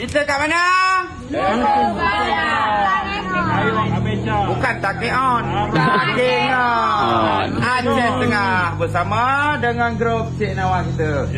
Kita kat mana? Bukan Takik On. Takik On. Aceh Tengah bersama dengan grup Cik Nawang kita.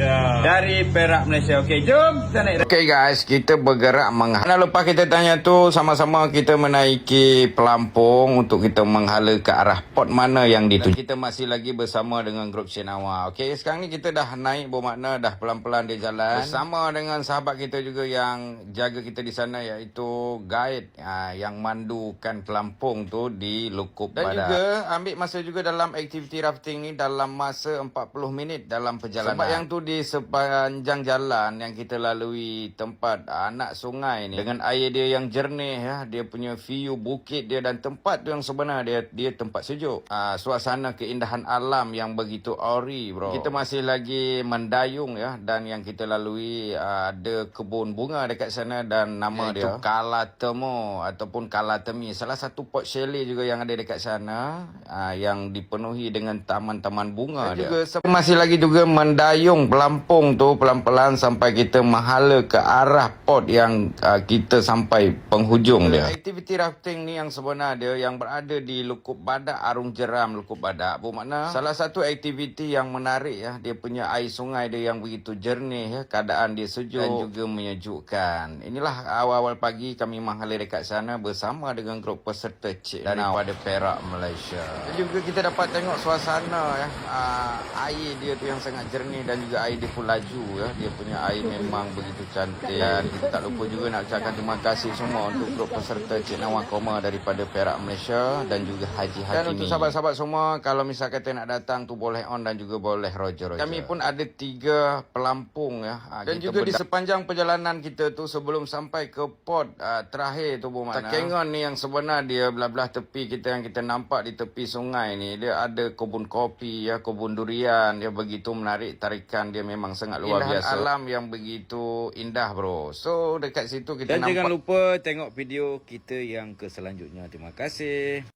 Dari Perak, Malaysia. Okey, jom kita naik. Okey guys, kita bergerak menghala. Lepas kita tanya tu, sama-sama kita menaiki pelampung untuk kita menghala ke arah port mana yang dituju. Kita masih lagi bersama dengan grup Cik Nawang. Okey, sekarang ni kita dah naik, bermakna dah pelan-pelan dia jalan. Bersama dengan sahabat kita juga yang jaga kita di sana, iaitu guide yang mandukan pelampung tu di Lukub Badak. Dan juga ambil masa juga dalam aktiviti rafting ni dalam masa 40 minit dalam perjalanan. Sebab yang tu di sepanjang jalan yang kita lalui tempat anak sungai ni dengan air dia yang jernih ya, dia punya view bukit dia dan tempat tu yang sebenar dia tempat sejuk. Suasana keindahan alam yang begitu ori bro. Kita masih lagi mendayung ya, dan yang kita lalui ada kebun bunga dekat sana dan nama dia Kalatemo ataupun Kalatemi, salah satu port chalet juga yang ada dekat sana yang dipenuhi dengan taman-taman bunga dia. Juga masih lagi juga mendayung pelampung tu pelan-pelan sampai kita menghala ke arah port yang kita sampai penghujung dia. Aktiviti rafting ni yang sebenar dia yang berada di Lukub Badak, Arung Jeram Lukub Badak, bermakna salah satu aktiviti yang menarik ya, dia punya air sungai dia yang begitu jernih ya, keadaan dia sejuk dan juga menyejukkan. Inilah awal-awal pagi kami menghala dekat sana bersama dengan grup peserta Cik daripada Perak, Malaysia. Dan juga kita dapat tengok suasana ya, air dia tu yang sangat jernih dan juga air dia pun laju ya. Dia punya air memang begitu cantik. Dan kita tak lupa juga nak ucapkan terima kasih semua untuk grup peserta Cik Nawang Koma daripada Perak, Malaysia dan juga Haji Hakimi. Dan untuk sahabat-sahabat semua, kalau misal kata nak datang tu boleh on dan juga boleh roger. Kami pun ada 3 pelampung ya. Dan juga di sepanjang perjalanan kita tu sebelum sampai ke port terakhir tu bermakna Takengon ni yang sebenar dia belah-belah tepi kita yang kita nampak di tepi sungai ni, dia ada kebun kopi ya, kebun durian dia begitu menarik, tarikan dia memang sangat luar biasa. Alam yang begitu indah bro. So dekat situ kita nampak. Dan jangan lupa tengok video kita yang ke selanjutnya. Terima kasih.